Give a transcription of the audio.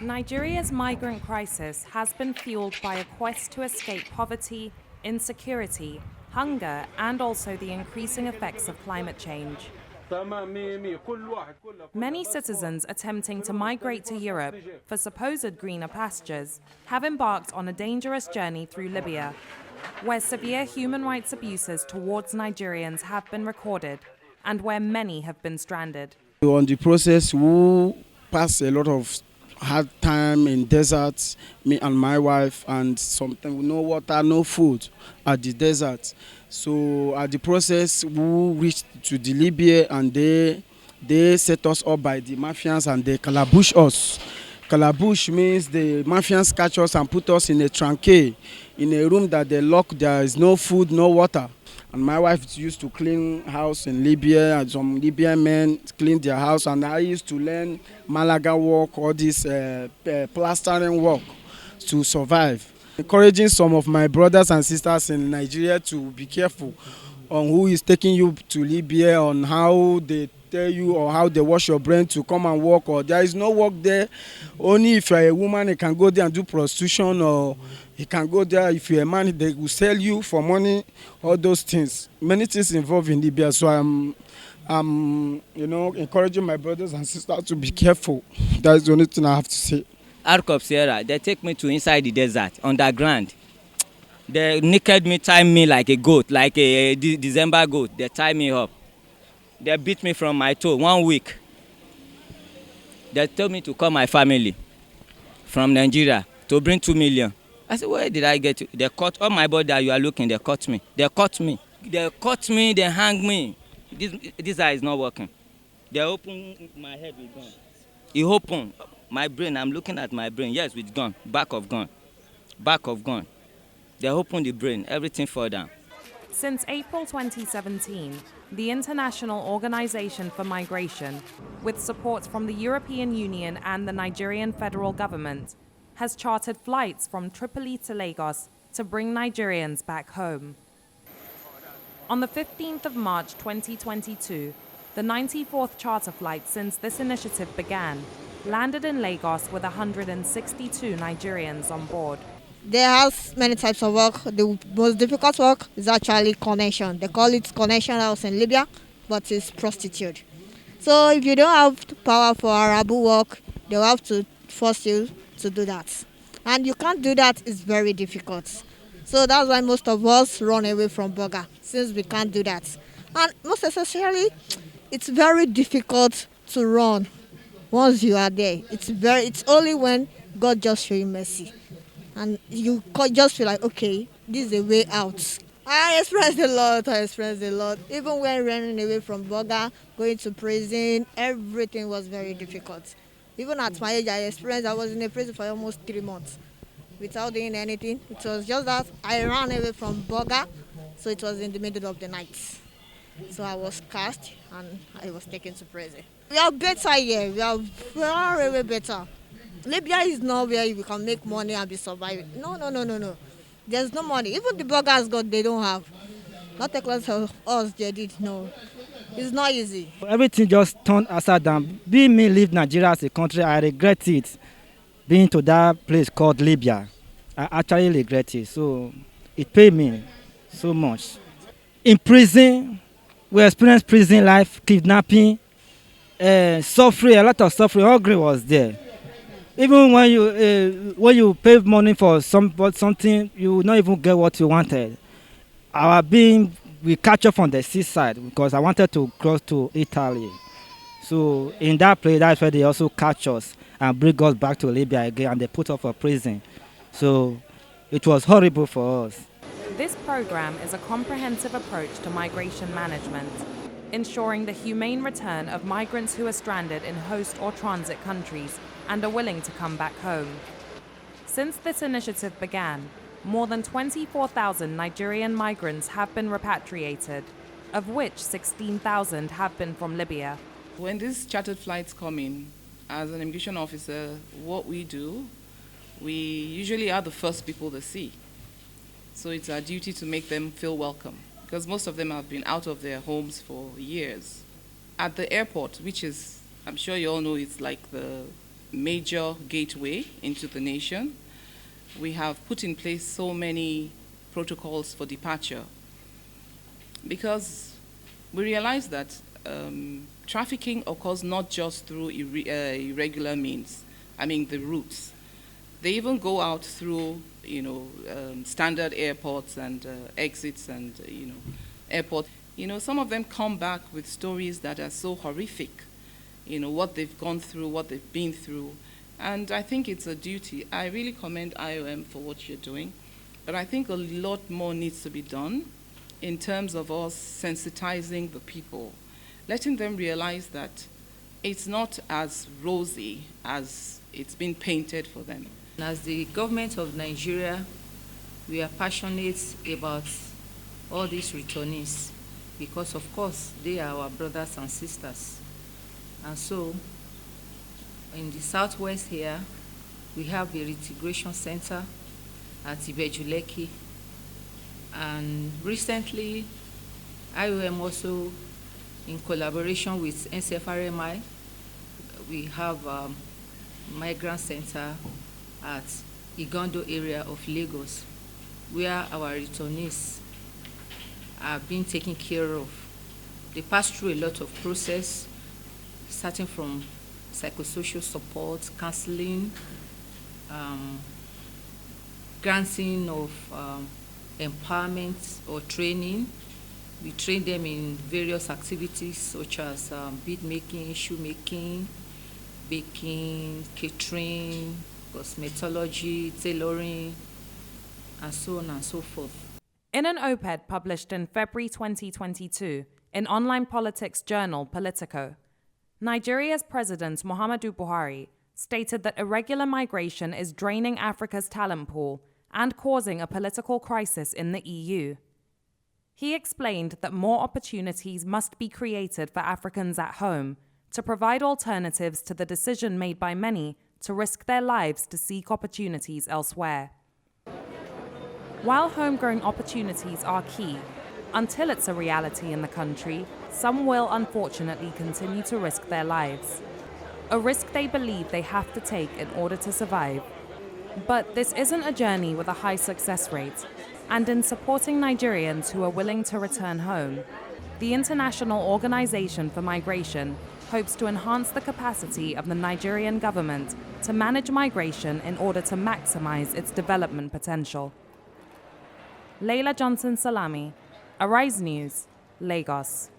Nigeria's migrant crisis has been fueled by a quest to escape poverty, insecurity, hunger, and also the increasing effects of climate change. Many citizens attempting to migrate to Europe for supposed greener pastures have embarked on a dangerous journey through Libya, where severe human rights abuses towards Nigerians have been recorded and where many have been stranded. On the process, we pass a lot of hard time in deserts, me and my wife, and sometimes no water, no food at the desert. So at the process, we reached to the Libya, and they set us up by the mafians and they calabush us. Calabush means the mafians catch us and put us in a tranquil, in a room that they lock. There is no food, no water. And my wife used to clean house in Libya, and some Libyan men clean their house, and I used to learn Malaga work, all this plastering work to survive. Encouraging some of my brothers and sisters in Nigeria to be careful on who is taking you to Libya, on how they tell you or how they wash your brain to come and work, or there is no work there. Only if you're a woman, you can go there and do prostitution, or you can go there if you're a man, they will sell you for money, all those things. Many things involved in Libya, so I'm encouraging my brothers and sisters to be careful. That's the only thing I have to say. Ark of Sierra, they take me to inside the desert, underground. They naked me, tie me like a goat, like a December goat. They tie me up. They beat me from my toe 1 week. They told me to call my family from Nigeria to bring 2 million. I said, where did I get you? They cut all my body that you are looking, they cut me. They cut me. They cut me, they hang me. This eye is not working. They open my head with gun. It open my brain, I'm looking at my brain, yes, with gun, back of gun. Back of gun. They open the brain, everything fall down. Since April 2017, the International Organization for Migration, with support from the European Union and the Nigerian federal government, has chartered flights from Tripoli to Lagos to bring Nigerians back home. On the 15th of March 2022, the 94th charter flight since this initiative began landed in Lagos with 162 Nigerians on board. They have many types of work. The most difficult work is actually connection. They call it connection house in Libya, but it's prostitute. So if you don't have power for Arabu work, they'll have to force you to do that. And you can't do that, it's very difficult. So that's why most of us run away from Burger, since we can't do that. And most especially, it's very difficult to run once you are there. It's only when God just show you mercy. And you just feel like, okay, this is a way out. I experienced a lot. Even when running away from Burger, going to prison, everything was very difficult. Even at my age, I was in a prison for almost 3 months without doing anything. It was just that I ran away from Burger, so it was in the middle of the night. So I was cast and I was taken to prison. We are better here. We are very better. Libya is not where you can make money and be surviving. No. There's no money. Even the burgers they don't have. Not a class of us, they did. No. It's not easy. Everything just turned upside down. Being me leave Nigeria as a country, I regret it. Being to that place called Libya, I actually regret it. So it paid me so much. In prison, we experienced prison life, kidnapping, suffering, a lot of suffering. Hungry was there. Even when you pay money for something, you will not even get what you wanted. We catch up on the seaside because I wanted to cross to Italy. So in that place, that's where they also catch us and bring us back to Libya again, and they put us for prison. So it was horrible for us. This program is a comprehensive approach to migration management, ensuring the humane return of migrants who are stranded in host or transit countries and are willing to come back home. Since this initiative began, more than 24,000 Nigerian migrants have been repatriated, of which 16,000 have been from Libya. When these chartered flights come in, as an immigration officer, what we do, we usually are the first people to see. So it's our duty to make them feel welcome, because most of them have been out of their homes for years. At the airport, which is, I'm sure you all know, it's like the major gateway into the nation. We have put in place so many protocols for departure because we realize that trafficking occurs not just through irregular means, the routes. They even go out through, standard airports and exits and, airports. Some of them come back with stories that are so horrific, what they've gone through, what they've been through. And I think it's a duty. I really commend IOM for what you're doing, but I think a lot more needs to be done in terms of us sensitizing the people, letting them realize that it's not as rosy as it's been painted for them. As the government of Nigeria, we are passionate about all these returnees because, of course, they are our brothers and sisters. And so, in the southwest here, we have a reintegration center at Ibejuleki. And recently, IOM also, in collaboration with NCFRMI, we have a migrant center at Igondo area of Lagos, where our returnees are being taken care of. They pass through a lot of process, starting from psychosocial support, counseling, granting of empowerment or training. We train them in various activities such as bead making, shoe making, baking, catering, cosmetology, tailoring, and so on and so forth. In an op-ed published in February 2022 in online politics journal Politico, Nigeria's President Muhammadu Buhari stated that irregular migration is draining Africa's talent pool and causing a political crisis in the EU. He explained that more opportunities must be created for Africans at home to provide alternatives to the decision made by many to risk their lives to seek opportunities elsewhere. While homegrown opportunities are key, until it's a reality in the country, some will unfortunately continue to risk their lives. A risk they believe they have to take in order to survive. But this isn't a journey with a high success rate, and in supporting Nigerians who are willing to return home, the International Organization for Migration hopes to enhance the capacity of the Nigerian government to manage migration in order to maximize its development potential. Laila Johnson-Salami, Arise News, Lagos.